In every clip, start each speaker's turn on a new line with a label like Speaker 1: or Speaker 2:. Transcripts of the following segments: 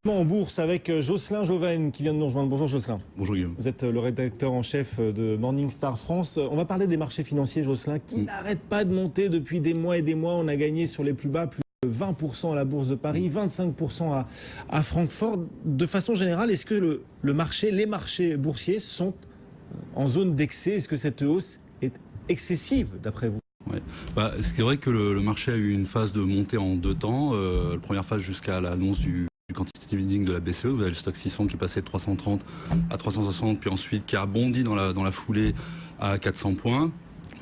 Speaker 1: En bourse avec Jocelyn Joven qui vient de nous rejoindre. Bonjour Jocelyn.
Speaker 2: Bonjour Guillaume.
Speaker 1: Vous êtes le rédacteur en chef de Morningstar France. On va parler des marchés financiers, Jocelyn, qui n'arrêtent pas de monter depuis des mois et des mois. On a gagné sur les plus bas, plus de 20% à la Bourse de Paris, 25% à Francfort. De façon générale, est-ce que les marchés boursiers sont en zone d'excès? Est-ce que cette hausse est excessive d'après vous?
Speaker 2: Ouais. C'est vrai que le marché a eu une phase de montée en deux temps. La première phase jusqu'à l'annonce du quantitative easing de la BCE, vous avez le stock 600 qui passait de 330 à 360, puis ensuite qui a bondi dans la foulée à 400 points.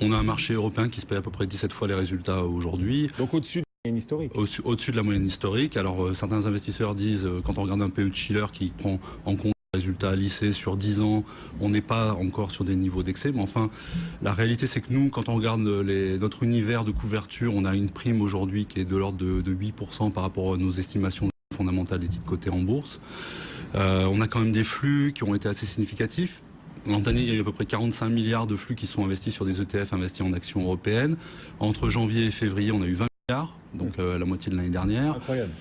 Speaker 2: On a un marché européen qui se paye à peu près 17 fois les résultats aujourd'hui.
Speaker 1: Donc au-dessus de la moyenne historique.
Speaker 2: Au-dessus de la moyenne historique. Alors certains investisseurs disent, quand on regarde un PE de Shiller qui prend en compte les résultats lissés sur 10 ans, on n'est pas encore sur des niveaux d'excès. Mais enfin, la réalité c'est que nous, quand on regarde notre univers de couverture, on a une prime aujourd'hui qui est de l'ordre de 8% par rapport à nos estimations fondamentales des titres cotés en bourse. On a quand même des flux qui ont été assez significatifs. L'an dernier, il y a eu à peu près 45 milliards de flux qui sont investis sur des ETF investis en actions européennes. Entre janvier et février, on a eu 20 milliards, donc la moitié de l'année dernière.
Speaker 1: Incroyable.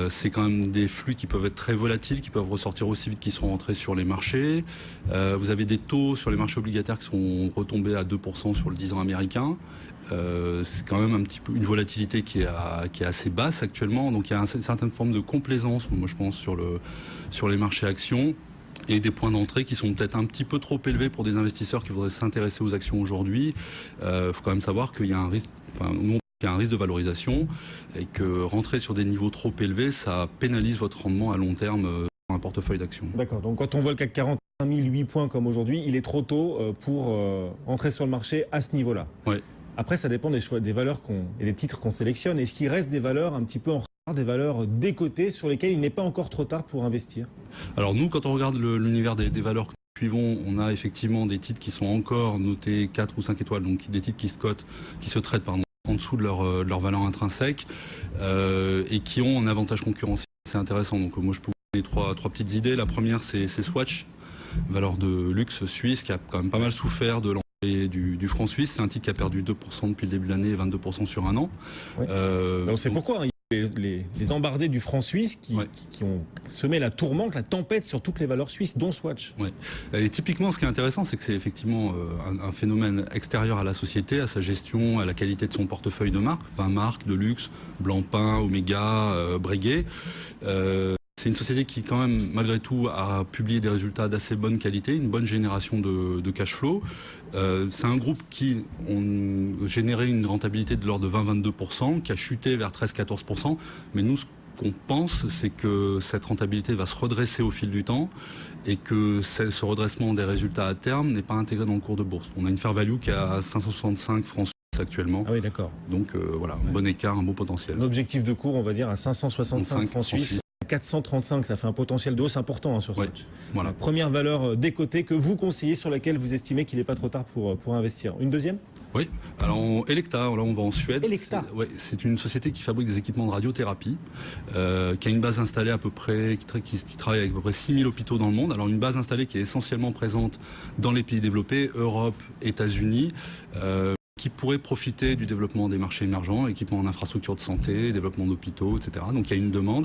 Speaker 2: C'est quand même des flux qui peuvent être très volatiles, qui peuvent ressortir aussi vite qu'ils sont rentrés sur les marchés. Vous avez des taux sur les marchés obligataires qui sont retombés à 2% sur le 10 ans américain. C'est quand même un petit peu une volatilité qui est assez basse actuellement. Donc il y a une certaine forme de complaisance, moi je pense, sur les marchés actions. Et des points d'entrée qui sont peut-être un petit peu trop élevés pour des investisseurs qui voudraient s'intéresser aux actions aujourd'hui. Il faut quand même savoir qu'il y a un risque, il y a un risque de valorisation et que rentrer sur des niveaux trop élevés, ça pénalise votre rendement à long terme sur un portefeuille d'actions.
Speaker 1: D'accord, donc quand on voit le CAC 40 à 1008 points comme aujourd'hui, il est trop tôt pour entrer sur le marché à ce niveau-là.
Speaker 2: Ouais.
Speaker 1: Après, ça dépend des choix, des valeurs et des titres qu'on sélectionne. Est-ce qu'il reste des valeurs un petit peu en retard, des valeurs décotées sur lesquelles il n'est pas encore trop tard pour investir?
Speaker 2: Alors nous, quand on regarde l'univers des valeurs que nous suivons, on a effectivement des titres qui sont encore notés 4 ou 5 étoiles, donc des titres qui se traitent en dessous de leur valeur intrinsèque et qui ont un avantage concurrentiel assez intéressant. Donc moi, je peux vous donner trois petites idées. La première, c'est Swatch, valeur de luxe suisse, qui a quand même pas mal souffert de l'entrée du franc suisse. C'est un titre qui a perdu 2% depuis le début de l'année et 22% sur un an.
Speaker 1: Oui. On sait pourquoi. Les embardés du franc suisse qui ont semé la tourmente, la tempête sur toutes les valeurs suisses, dont Swatch.
Speaker 2: Ouais. Et typiquement, ce qui est intéressant, c'est que c'est effectivement un phénomène extérieur à la société, à sa gestion, à la qualité de son portefeuille de marques, 20 marques de luxe, Blancpain, Omega, Breguet. C'est une société qui, quand même, malgré tout, a publié des résultats d'assez bonne qualité, une bonne génération de cash flow. C'est un groupe qui a généré une rentabilité de l'ordre de 20-22%, qui a chuté vers 13-14%. Mais nous, ce qu'on pense, c'est que cette rentabilité va se redresser au fil du temps et que ce redressement des résultats à terme n'est pas intégré dans le cours de bourse. On a une fair value qui est à 565 francs actuellement.
Speaker 1: Ah oui, d'accord.
Speaker 2: Donc voilà, un bon écart, un beau potentiel.
Speaker 1: L'objectif de cours, on va dire, à 565 francs suisses. 435, ça fait un potentiel de hausse important sur Swatch.
Speaker 2: Ouais, voilà.
Speaker 1: Première valeur décotée que vous conseillez, sur laquelle vous estimez qu'il n'est pas trop tard pour investir. Une deuxième?
Speaker 2: Oui, alors Elekta, là on va en Suède.
Speaker 1: Elekta.
Speaker 2: C'est une société qui fabrique des équipements de radiothérapie, qui a une base installée à peu près, qui travaille avec à peu près 6000 hôpitaux dans le monde. Alors une base installée qui est essentiellement présente dans les pays développés, Europe, États-Unis, qui pourrait profiter du développement des marchés émergents, équipements en infrastructure de santé, développement d'hôpitaux, etc. Donc il y a une demande.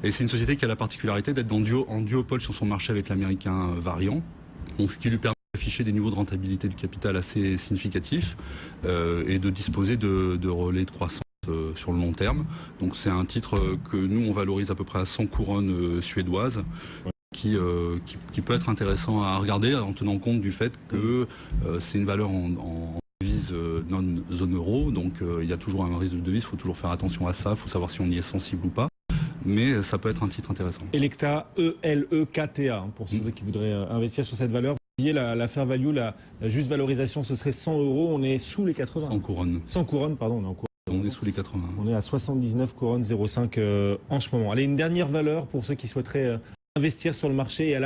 Speaker 2: Et c'est une société qui a la particularité d'être en duopole sur son marché avec l'américain Variant, donc ce qui lui permet d'afficher des niveaux de rentabilité du capital assez significatifs et de disposer de relais de croissance sur le long terme. Donc c'est un titre que nous on valorise à peu près à 100 couronnes suédoises. Qui peut être intéressant à regarder en tenant compte du fait que c'est une valeur en devise non-zone euro, donc il y a toujours un risque de devise, il faut toujours faire attention à ça, il faut savoir si on y est sensible ou pas. Mais ça peut être un titre intéressant.
Speaker 1: Elekta, E-L-E-K-T-A, pour ceux qui voudraient investir sur cette valeur. Vous disiez la fair value, la juste valorisation, ce serait 100 €, on est sous les 80.
Speaker 2: 100 couronnes.
Speaker 1: 100 couronnes, pardon, on est en couronne.
Speaker 2: On est sous les 80.
Speaker 1: On est à 79 couronnes 0,5 en ce moment. Allez, une dernière valeur pour ceux qui souhaiteraient investir sur le marché et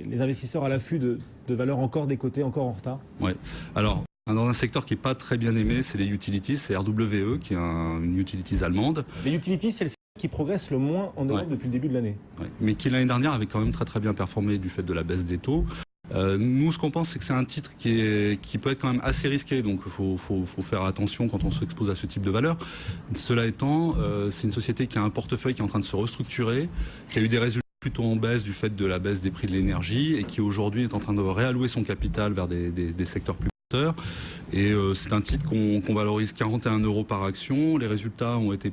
Speaker 1: les investisseurs à l'affût de valeurs encore décotées, encore en retard.
Speaker 2: Ouais. Alors, dans un secteur qui n'est pas très bien aimé, c'est les utilities, c'est RWE, qui est une utilities allemande.
Speaker 1: Les utilities, c'est le secteur qui progresse le moins en Europe depuis le début de l'année.
Speaker 2: Ouais. Mais qui l'année dernière avait quand même très très bien performé du fait de la baisse des taux. Nous, ce qu'on pense, c'est que c'est un titre qui peut être quand même assez risqué, donc il faut faire attention quand on s'expose à ce type de valeur. Cela étant, c'est une société qui a un portefeuille qui est en train de se restructurer, qui a eu des résultats plutôt en baisse du fait de la baisse des prix de l'énergie et qui aujourd'hui est en train de réallouer son capital vers des secteurs plus porteurs. Et c'est un titre qu'on valorise 41 € par action. Les résultats ont été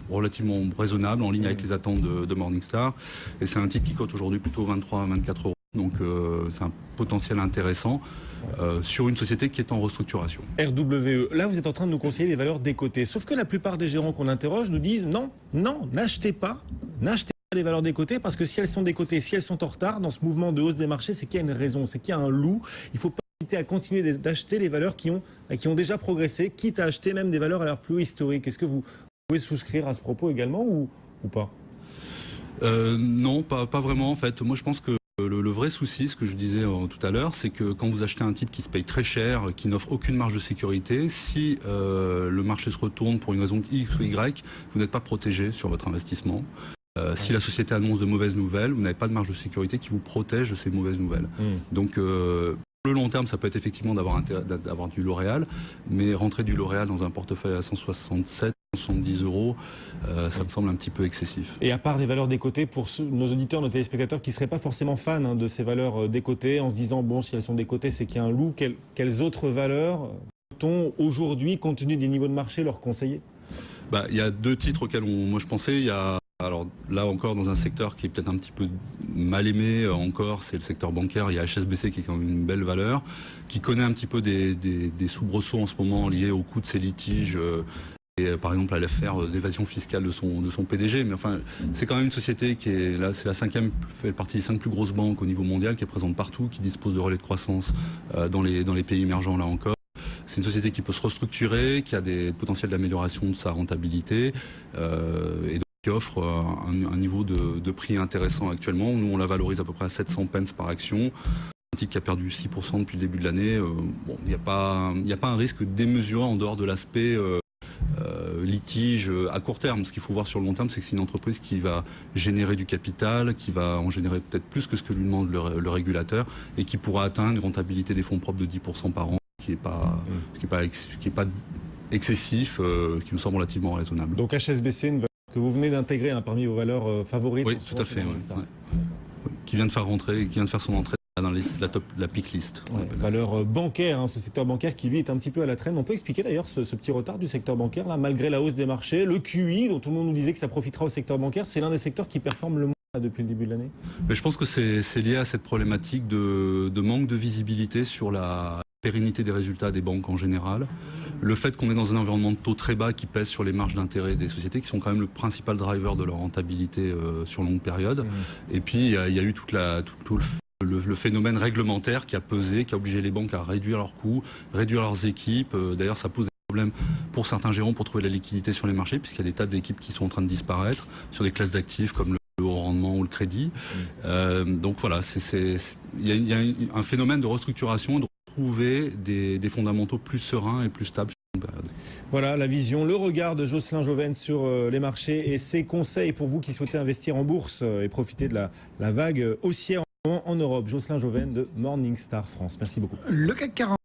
Speaker 2: relativement raisonnables, en ligne avec les attentes de Morningstar. Et c'est un titre qui cote aujourd'hui plutôt 23 à 24 €. Donc c'est un potentiel intéressant sur une société qui est en restructuration.
Speaker 1: RWE, là vous êtes en train de nous conseiller des valeurs décotées. Sauf que la plupart des gérants qu'on interroge nous disent non, n'achetez pas les valeurs décotées, parce que si elles sont décotées, si elles sont en retard dans ce mouvement de hausse des marchés, c'est qu'il y a une raison, c'est qu'il y a un loup. Il ne faut pas hésiter à continuer d'acheter les valeurs qui ont déjà progressé, quitte à acheter même des valeurs à leur plus haut historique. Est-ce que vous pouvez souscrire à ce propos également ou pas?
Speaker 2: Non, pas vraiment en fait. Moi je pense que le vrai souci, ce que je disais tout à l'heure, c'est que quand vous achetez un titre qui se paye très cher, qui n'offre aucune marge de sécurité, si le marché se retourne pour une raison X ou Y, vous n'êtes pas protégé sur votre investissement. Si la société annonce de mauvaises nouvelles, vous n'avez pas de marge de sécurité qui vous protège de ces mauvaises nouvelles. Donc pour le long terme, ça peut être effectivement d'avoir du L'Oréal, mais rentrer du L'Oréal dans un portefeuille à 170 €, ça me semble un petit peu excessif.
Speaker 1: Et à part les valeurs décotées, pour nos auditeurs, nos téléspectateurs qui ne seraient pas forcément fans de ces valeurs décotées, en se disant, bon, si elles sont décotées, c'est qu'il y a un loup, quelles autres valeurs peut-on aujourd'hui, compte tenu des niveaux de marché, leur conseiller?
Speaker 2: Il y a deux titres auxquels moi je pensais. Il y a, alors là encore, dans un secteur qui est peut-être un petit peu mal aimé encore, c'est le secteur bancaire. Il y a HSBC qui est quand même une belle valeur, qui connaît un petit peu des soubresauts en ce moment liés au coût de ses litiges. Et par exemple à l'affaire d'évasion fiscale de son PDG, mais enfin c'est quand même une société qui est là, c'est la cinquième, fait partie des 5 plus grosses banques au niveau mondial, qui est présente partout, qui dispose de relais de croissance dans les pays émergents là encore. C'est une société qui peut se restructurer, qui a des potentiels d'amélioration de sa rentabilité et donc qui offre un niveau de prix intéressant actuellement. Nous on la valorise à peu près à 700 pence par action. Un titre qui a perdu 6% depuis le début de l'année. Il n'y a pas un risque démesuré en dehors de l'aspect litige à court terme. Ce qu'il faut voir sur le long terme, c'est que c'est une entreprise qui va générer du capital, qui va en générer peut-être plus que ce que lui demande le régulateur et qui pourra atteindre une rentabilité des fonds propres de 10% par an, qui n'est pas excessif, qui me semble relativement raisonnable.
Speaker 1: Donc HSBC, une valeur que vous venez d'intégrer parmi vos valeurs favorites?
Speaker 2: Oui, tout à fait. Qui vient de faire son entrée dans la pick list.
Speaker 1: Valeur bancaire, ce secteur bancaire qui lui est un petit peu à la traîne. On peut expliquer d'ailleurs ce petit retard du secteur bancaire là, malgré la hausse des marchés. Le QI, dont tout le monde nous disait que ça profitera au secteur bancaire, c'est l'un des secteurs qui performe le moins depuis le début de l'année.
Speaker 2: Mais je pense que c'est lié à cette problématique de manque de visibilité sur la pérennité des résultats des banques en général. Le fait qu'on est dans un environnement de taux très bas qui pèse sur les marges d'intérêt des sociétés, qui sont quand même le principal driver de leur rentabilité sur longue période. Et puis il y a eu tout le phénomène réglementaire qui a pesé, qui a obligé les banques à réduire leurs coûts, réduire leurs équipes. D'ailleurs, ça pose des problèmes pour certains gérants pour trouver la liquidité sur les marchés, puisqu'il y a des tas d'équipes qui sont en train de disparaître sur des classes d'actifs comme le haut rendement ou le crédit. Donc voilà, il y a un phénomène de restructuration, de retrouver des fondamentaux plus sereins et plus stables.
Speaker 1: Voilà la vision, le regard de Jocelyn Jovens sur les marchés et ses conseils pour vous qui souhaitez investir en bourse et profiter de la vague haussière en Europe. Jocelyn Jovens de Morningstar France. Merci beaucoup.
Speaker 3: Le CAC 40.